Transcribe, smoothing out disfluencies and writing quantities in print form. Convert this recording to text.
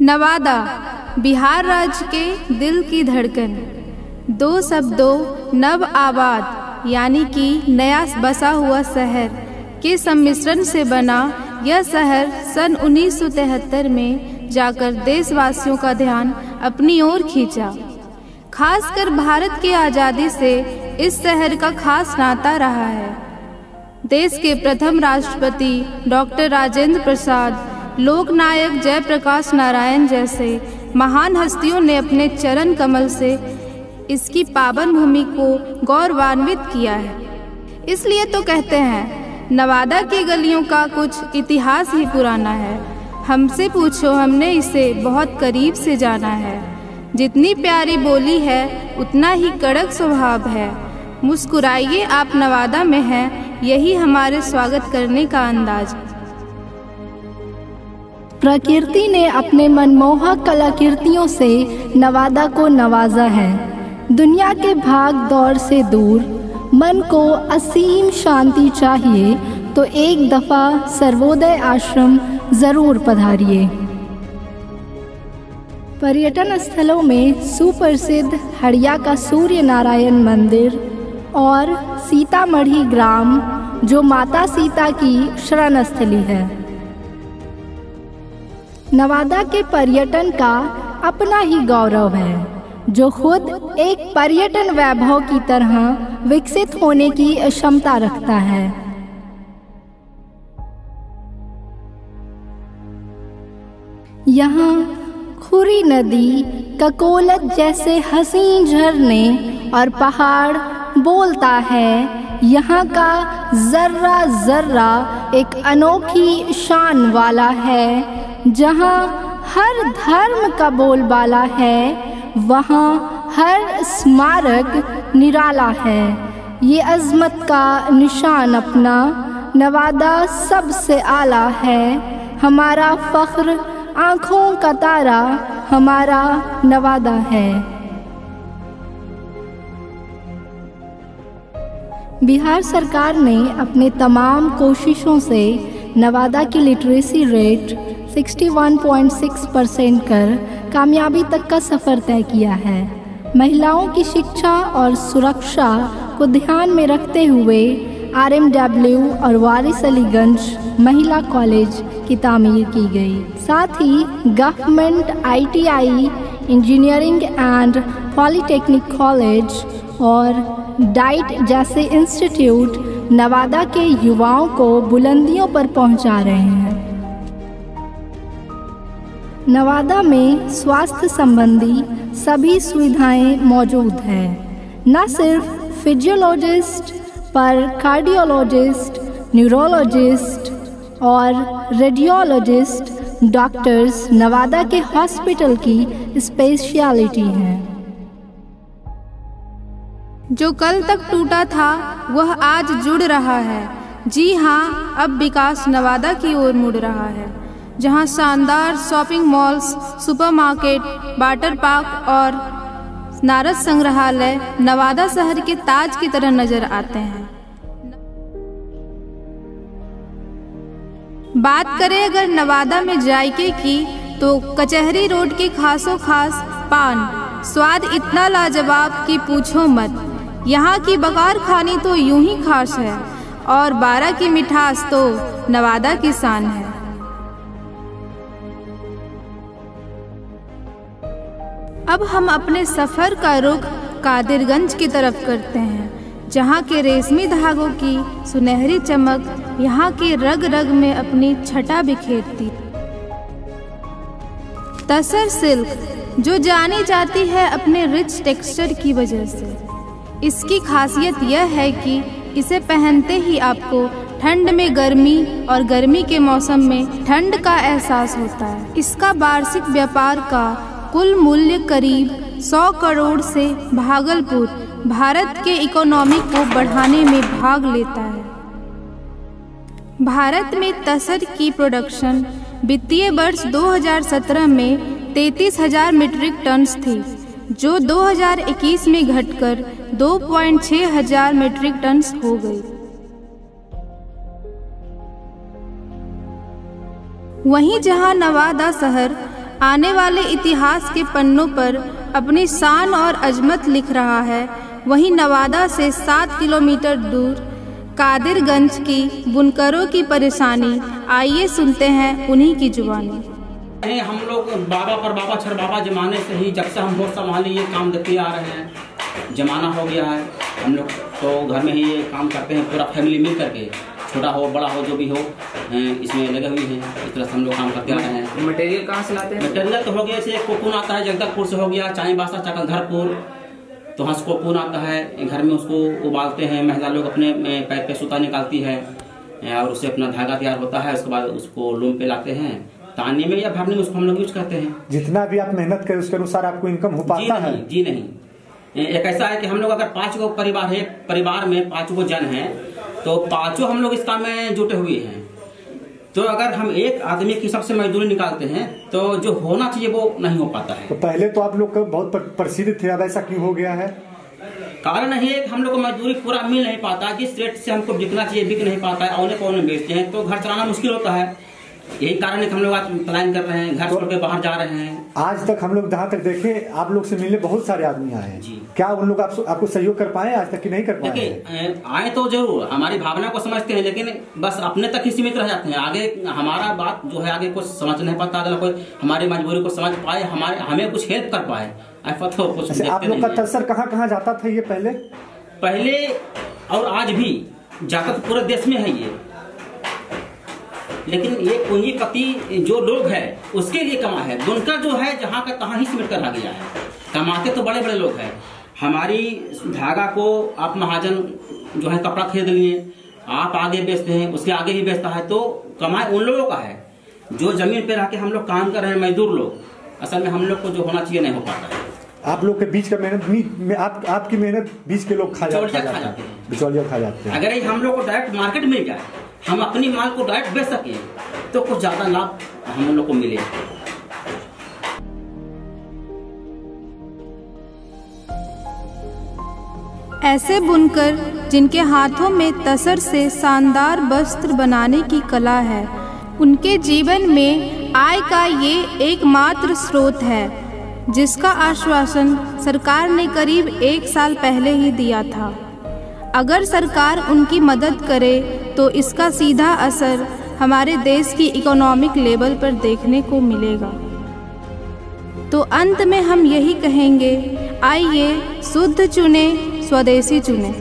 नवादा बिहार राज्य के दिल की धड़कन। दो शब्दों नव आबाद यानी कि नया बसा हुआ शहर के सम्मिश्रण से बना यह शहर सन 1973 में जाकर देशवासियों का ध्यान अपनी ओर खींचा। खासकर भारत की आज़ादी से इस शहर का खास नाता रहा है। देश के प्रथम राष्ट्रपति डॉक्टर राजेंद्र प्रसाद, लोकनायक जयप्रकाश नारायण जैसे महान हस्तियों ने अपने चरण कमल से इसकी पावन भूमि को गौरवान्वित किया है। इसलिए तो कहते हैं नवादा की गलियों का कुछ इतिहास ही पुराना है। हमसे पूछो, हमने इसे बहुत करीब से जाना है। जितनी प्यारी बोली है उतना ही कड़क स्वभाव है। मुस्कुराइए, आप नवादा में हैं, यही हमारे स्वागत करने का अंदाज। प्रकृति ने अपने मनमोहक कलाकृतियों से नवादा को नवाजा है। दुनिया के भाग दौड़ से दूर मन को असीम शांति चाहिए तो एक दफ़ा सर्वोदय आश्रम ज़रूर पधारिए। पर्यटन स्थलों में सुप्रसिद्ध हड़िया का सूर्य नारायण मंदिर और सीतामढ़ी ग्राम जो माता सीता की शरण स्थली है। नवादा के पर्यटन का अपना ही गौरव है, जो खुद एक पर्यटन वैभव की तरह विकसित होने की क्षमता रखता है। यहाँ खुरी नदी, ककोलत जैसे हसीन झरने और पहाड़ बोलता है। यहाँ का जर्रा जर्रा एक अनोखी शान वाला है। जहाँ हर धर्म का बोलबाला है, वहाँ हर स्मारक निराला है। ये अज़मत का निशान अपना नवादा सबसे आला है। हमारा फ़ख्र आँखों का तारा हमारा नवादा है। बिहार सरकार ने अपने तमाम कोशिशों से नवादा की लिटरेसी रेट 61.6% कर कामयाबी तक का सफ़र तय किया है। महिलाओं की शिक्षा और सुरक्षा को ध्यान में रखते हुए RMW और वारिस अलीगंज महिला कॉलेज की तामीर की गई। साथ ही government ITI engineering and polytechnic college और डाइट जैसे इंस्टीट्यूट नवादा के युवाओं को बुलंदियों पर पहुंचा रहे हैं। नवादा में स्वास्थ्य संबंधी सभी सुविधाएं मौजूद हैं। न सिर्फ फिजियोलॉजिस्ट पर कार्डियोलॉजिस्ट, न्यूरोलॉजिस्ट और रेडियोलॉजिस्ट डॉक्टर्स नवादा के हॉस्पिटल की स्पेशलिटी हैं। जो कल तक टूटा था वह आज जुड़ रहा है। जी हाँ, अब विकास नवादा की ओर मुड़ रहा है, जहाँ शानदार shopping malls, supermarket, water park और नारद संग्रहालय नवादा शहर के ताज की तरह नजर आते हैं। बात करें अगर नवादा में जायके की तो कचहरी रोड के खासों खास पान स्वाद इतना लाजवाब कि पूछो मत। यहाँ की बकार खानी तो यूं ही खास है और 12 की मिठास तो नवादा की शान है। अब हम अपने सफ़र का रुख कादिरगंज की तरफ करते हैं, जहाँ के रेशमी धागों की सुनहरी चमक यहाँ के रग रग में अपनी छटा बिखेरती। तसर सिल्क जो जानी जाती है अपने रिच टेक्सचर की वजह से। इसकी खासियत यह है कि इसे पहनते ही आपको ठंड में गर्मी और गर्मी के मौसम में ठंड का एहसास होता है। इसका वार्षिक व्यापार का कुल मूल्य करीब 100 करोड़ से भागलपुर भारत के इकोनॉमी को बढ़ाने में भाग लेता है। भारत में तसर की प्रोडक्शन वित्तीय वर्ष 2017 में 33,000 मीट्रिक टन थी, जो 2021 में घटकर 2.6 हजार मीट्रिक टन हो गई। वहीं जहां नवादा शहर आने वाले इतिहास के पन्नों पर अपनी शान और अजमत लिख रहा है, वहीं नवादा से 7 किलोमीटर दूर कादिरगंज की बुनकरों की परेशानी। आइए सुनते हैं उन्हीं की जुबानी। हम लोग बाबा पर बाबा छर बाबा जमाने से ही, जब से हम होश संभाले ये काम देते आ रहे हैं, जमाना हो गया है। हम लोग तो घर में ही ये काम करते हैं, पूरा फैमिली मिल करके, छोटा हो बड़ा हो जो भी हो, इसमें लगे हुए हैं। इस तरह से हम लोग काम करते आ रहे हैं। मटेरियल कहाँ से लाते हैं? मटेरियल तो हो गया, जैसे कोकून आता है जगदलपुर से, हो गया चाईबासा चकलधरपुर, तो हंस कोकून आता है, घर में उसको उबालते हैं। महिला लोग अपने पैर पे सूता निकालती है और उससे अपना धागा तैयार होता है। उसके बाद उसको लूम पे लाते हैं, ताने में या भरने में उसको हम लोग यूज करते हैं। जितना भी आप मेहनत करें उसके अनुसार आपको इनकम हो पाता है? जी नहीं। एक ऐसा है कि हम लोग अगर 5 गो परिवार है, परिवार में 5 गो जन हैं, तो 5 हम लोग इस काम में जुटे हुए हैं। तो अगर हम एक आदमी की सबसे मजदूरी निकालते हैं तो जो होना चाहिए वो नहीं हो पाता है। तो पहले तो आप लोग बहुत प्रसिद्ध थे, अब ऐसा क्यों हो गया है? कारण है कि हम लोग को मजदूरी पूरा मिल नहीं पाता, जिस रेट से हमको बिकना चाहिए बिक नहीं पाता है, औने पौने बेचते हैं तो घर चलाना मुश्किल होता है। यही कारण है कि हम लोग आज पलायन कर रहे हैं, घर छोड़ के बाहर जा रहे हैं। आज तक हम लोग जहाँ तक देखे, आप लोग से मिलने बहुत सारे आदमी आए हैं, क्या उन लोग आपको सहयोग कर पाए आज तक कि नहीं कर पाए? देखिए, आए तो जरूर, हमारी भावना को समझते हैं, लेकिन बस अपने तक ही सीमित रह जाते हैं। आगे हमारा बात जो है आगे कुछ समझ नहीं पाता, अगर कोई हमारी मजबूरी को समझ पाए, हमें कुछ हेल्प कर पाए, ऐसा तो कुछ। आप लोग का तसर कहाँ जाता था ये पहले और आज भी जाता तो पूरे देश में है ये, लेकिन ये पूंजीपति जो लोग हैं उसके लिए कमा है। बुनकर जो है जहाँ का तहाँ ही सिमट कर आ गया है। कमाते तो बड़े बड़े लोग हैं। हमारी धागा को आप महाजन जो है कपड़ा खरीद लिए, आप आगे बेचते हैं, उसके आगे ही बेचता है, तो कमाई उन लोगों का है। जो जमीन पे रह के हम लोग काम कर रहे हैं, मजदूर लोग, असल में हम लोग को जो होना चाहिए नहीं हो पाता है। आप लोग के बीच का मेहनत, आपकी मेहनत बीच के लोग खा जाते हैं, बिचौलिया खा जाते हैं। अगर हम लोग को डायरेक्ट मार्केट मिल जाए, हम अपनी माल को डायरेक्ट बेच सके, तो कुछ ज्यादा लाभ हम लोग को मिले। ऐसे बुनकर जिनके हाथों में तसर से शानदार वस्त्र बनाने की कला है, उनके जीवन में आय का ये एकमात्र स्रोत है, जिसका आश्वासन सरकार ने करीब 1 साल पहले ही दिया था। अगर सरकार उनकी मदद करे तो इसका सीधा असर हमारे देश की इकोनॉमिक लेवल पर देखने को मिलेगा। तो अंत में हम यही कहेंगे, आइए शुद्ध चुने, स्वदेशी चुने।